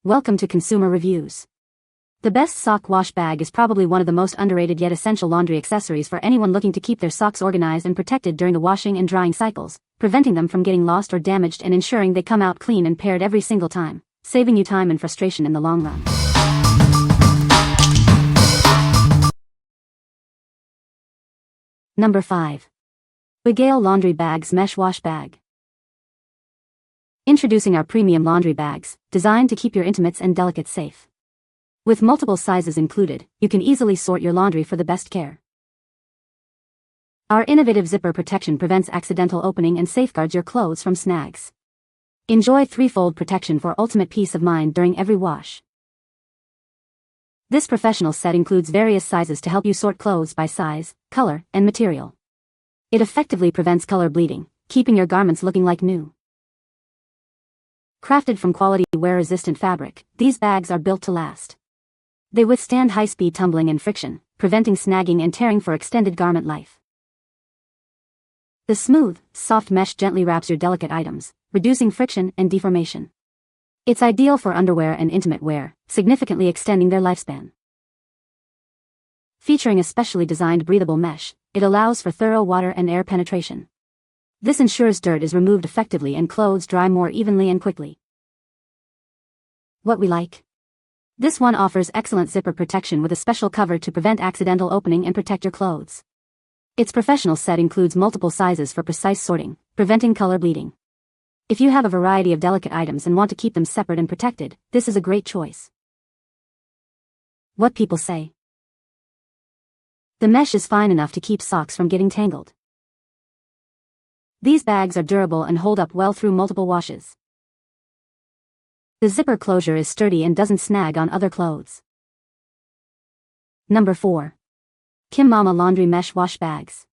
Welcome to Consumer Reviews. The best sock wash bag is probably one of the most underrated yet essential laundry accessories for anyone looking to keep their socks organized and protected during the washing and drying cycles, preventing them from getting lost or damaged and ensuring they come out clean and paired every single time, saving you time and frustration in the long run. Number 5. BAGAIL Laundry Bags Mesh Wash Bag. Introducing our premium laundry bags, designed to keep your intimates and delicates safe. With multiple sizes included, you can easily sort your laundry for the best care. Our innovative zipper protection prevents accidental opening and safeguards your clothes from snags. Enjoy threefold protection for ultimate peace of mind during every wash. This professional set includes various sizes to help you sort clothes by size, color, and material. It effectively prevents color bleeding, keeping your garments looking like new. Crafted from quality wear-resistant fabric, these bags are built to last. They withstand high-speed tumbling and friction, preventing snagging and tearing for extended garment life. The smooth, soft mesh gently wraps your delicate items, reducing friction and deformation. It's ideal for underwear and intimate wear, significantly extending their lifespan. Featuring a specially designed breathable mesh, it allows for thorough water and air penetration. This ensures dirt is removed effectively and clothes dry more evenly and quickly. What we like? This one offers excellent zipper protection with a special cover to prevent accidental opening and protect your clothes. Its professional set includes multiple sizes for precise sorting, preventing color bleeding. If you have a variety of delicate items and want to keep them separate and protected, this is a great choice. What people say? The mesh is fine enough to keep socks from getting tangled. These bags are durable and hold up well through multiple washes. The zipper closure is sturdy and doesn't snag on other clothes. Number 4. Kimmama Laundry Mesh Wash Bags.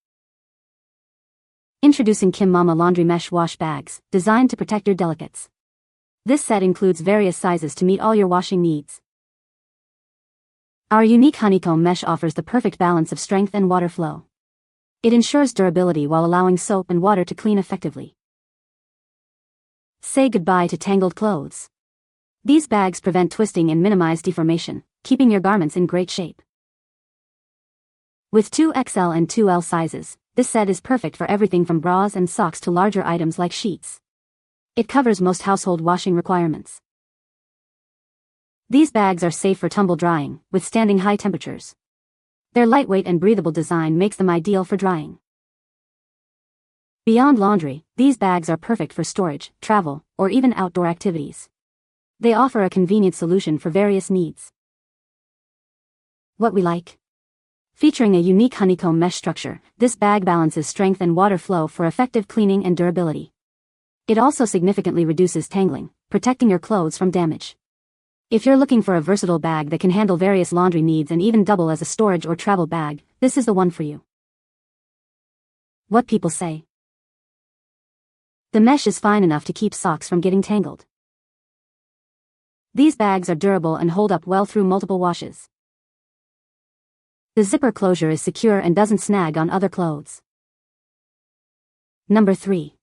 Introducing Kimmama Laundry Mesh Wash Bags, designed to protect your delicates. This set includes various sizes to meet all your washing needs. Our unique honeycomb mesh offers the perfect balance of strength and water flow. It ensures durability while allowing soap and water to clean effectively. Say goodbye to tangled clothes. These bags prevent twisting and minimize deformation, keeping your garments in great shape. With 2XL and 2L sizes, this set is perfect for everything from bras and socks to larger items like sheets. It covers most household washing requirements. These bags are safe for tumble drying, withstanding high temperatures. Their lightweight and breathable design makes them ideal for drying. Beyond laundry, these bags are perfect for storage, travel, or even outdoor activities. They offer a convenient solution for various needs. What we like? Featuring a unique honeycomb mesh structure, this bag balances strength and water flow for effective cleaning and durability. It also significantly reduces tangling, protecting your clothes from damage. If you're looking for a versatile bag that can handle various laundry needs and even double as a storage or travel bag, this is the one for you. What people say? The mesh is fine enough to keep socks from getting tangled. These bags are durable and hold up well through multiple washes. The zipper closure is secure and doesn't snag on other clothes. Number 3.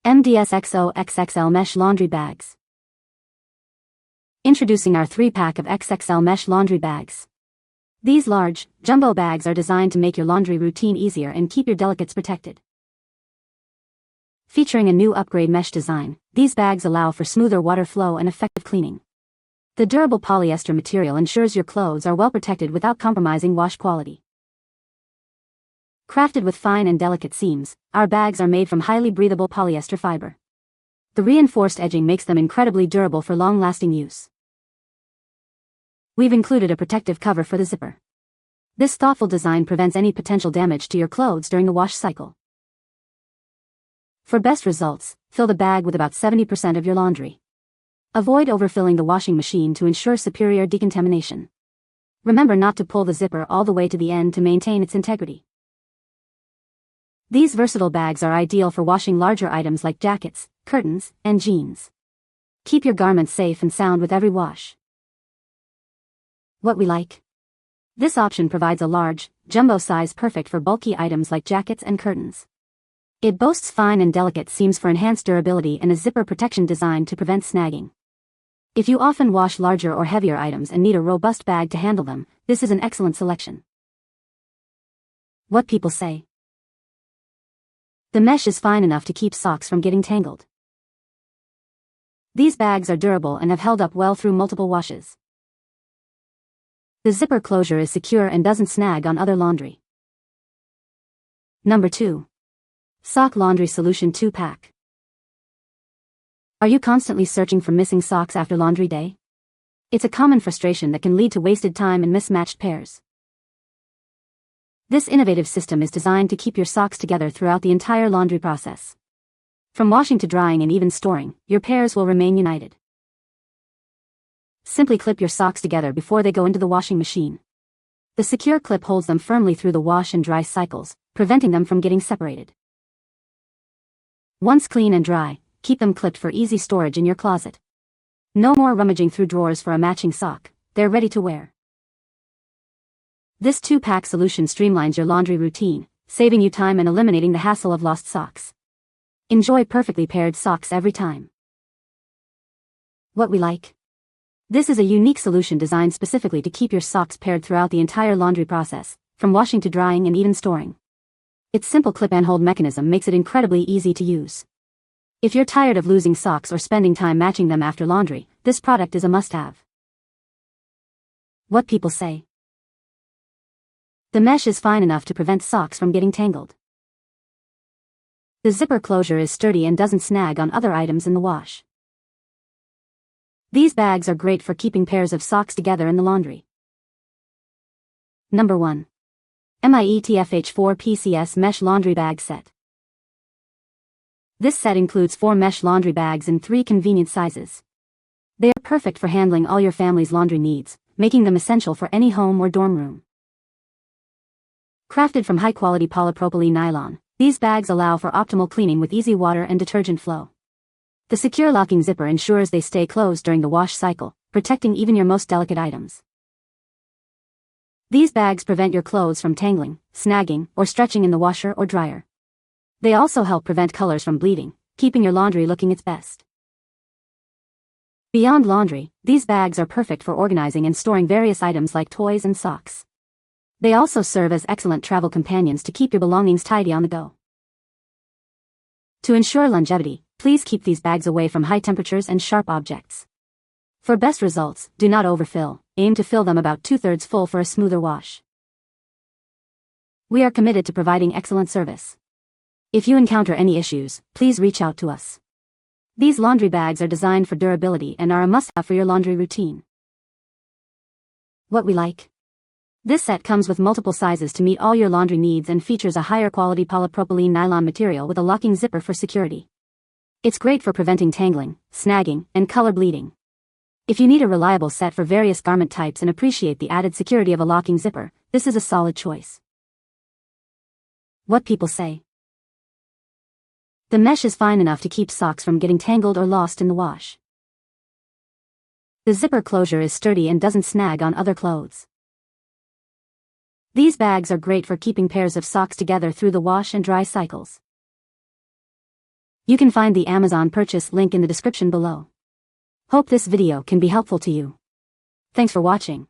MDSXO XXL Mesh Laundry Bags. Introducing our 3-pack of XXL mesh laundry bags. These large, jumbo bags are designed to make your laundry routine easier and keep your delicates protected. Featuring a new upgrade mesh design, these bags allow for smoother water flow and effective cleaning. The durable polyester material ensures your clothes are well protected without compromising wash quality. Crafted with fine and delicate seams, our bags are made from highly breathable polyester fiber. The reinforced edging makes them incredibly durable for long-lasting use. We've included a protective cover for the zipper. This thoughtful design prevents any potential damage to your clothes during the wash cycle. For best results, fill the bag with about 70% of your laundry. Avoid overfilling the washing machine to ensure superior decontamination. Remember not to pull the zipper all the way to the end to maintain its integrity. These versatile bags are ideal for washing larger items like jackets, curtains, and jeans. Keep your garments safe and sound with every wash. What we like? This option provides a large, jumbo size perfect for bulky items like jackets and curtains. It boasts fine and delicate seams for enhanced durability and a zipper protection designed to prevent snagging. If you often wash larger or heavier items and need a robust bag to handle them, this is an excellent selection. What people say. The mesh is fine enough to keep socks from getting tangled. These bags are durable and have held up well through multiple washes. The zipper closure is secure and doesn't snag on other laundry. Number 2. Sock Laundry Solution 2-Pack. Are you constantly searching for missing socks after laundry day? It's a common frustration that can lead to wasted time and mismatched pairs. This innovative system is designed to keep your socks together throughout the entire laundry process. From washing to drying and even storing, your pairs will remain united. Simply clip your socks together before they go into the washing machine. The secure clip holds them firmly through the wash and dry cycles, preventing them from getting separated. Once clean and dry, keep them clipped for easy storage in your closet. No more rummaging through drawers for a matching sock, they're ready to wear. This 2-pack solution streamlines your laundry routine, saving you time and eliminating the hassle of lost socks. Enjoy perfectly paired socks every time. What we like. This is a unique solution designed specifically to keep your socks paired throughout the entire laundry process, from washing to drying and even storing. Its simple clip-and-hold mechanism makes it incredibly easy to use. If you're tired of losing socks or spending time matching them after laundry, this product is a must-have. What people say. The mesh is fine enough to prevent socks from getting tangled. The zipper closure is sturdy and doesn't snag on other items in the wash. These bags are great for keeping pairs of socks together in the laundry. Number 1. MIAETFH 4 PCS Mesh Laundry Bag Set. This set includes 4 mesh laundry bags in 3 convenient sizes. They are perfect for handling all your family's laundry needs, making them essential for any home or dorm room. Crafted from high-quality polypropylene nylon, these bags allow for optimal cleaning with easy water and detergent flow. The secure locking zipper ensures they stay closed during the wash cycle, protecting even your most delicate items. These bags prevent your clothes from tangling, snagging, or stretching in the washer or dryer. They also help prevent colors from bleeding, keeping your laundry looking its best. Beyond laundry, these bags are perfect for organizing and storing various items like toys and socks. They also serve as excellent travel companions to keep your belongings tidy on the go. To ensure longevity, please keep these bags away from high temperatures and sharp objects. For best results, do not overfill, aim to fill them about 2/3 full for a smoother wash. We are committed to providing excellent service. If you encounter any issues, please reach out to us. These laundry bags are designed for durability and are a must-have for your laundry routine. What we like. This set comes with multiple sizes to meet all your laundry needs and features a higher quality polypropylene nylon material with a locking zipper for security. It's great for preventing tangling, snagging, and color bleeding. If you need a reliable set for various garment types and appreciate the added security of a locking zipper, this is a solid choice. What people say. The mesh is fine enough to keep socks from getting tangled or lost in the wash. The zipper closure is sturdy and doesn't snag on other clothes. These bags are great for keeping pairs of socks together through the wash and dry cycles. You can find the Amazon purchase link in the description below. Hope this video can be helpful to you. Thanks for watching.